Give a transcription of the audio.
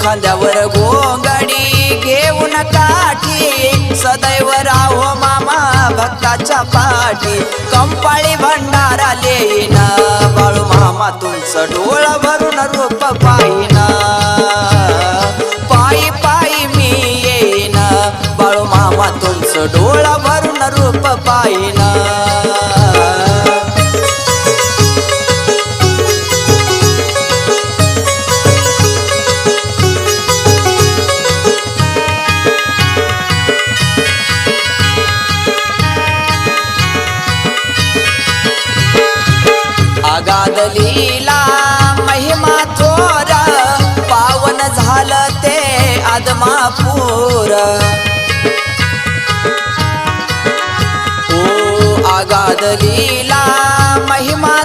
खांद्यावर घोंगडी घेऊन काठी सदैव राहो मामा भक्ताच्या पाठी कंपाळी भंडारा लेईन बाळू मामा तुमचं डोळ भरून रूप पाहिन पायी पायी मी येईन बाळू मामा तुमचं डोळ भरून रूप पाहिन अगाध लीला महिमा थोर पावन झालं ते आदमापूर ओ अगाध लीला महिमा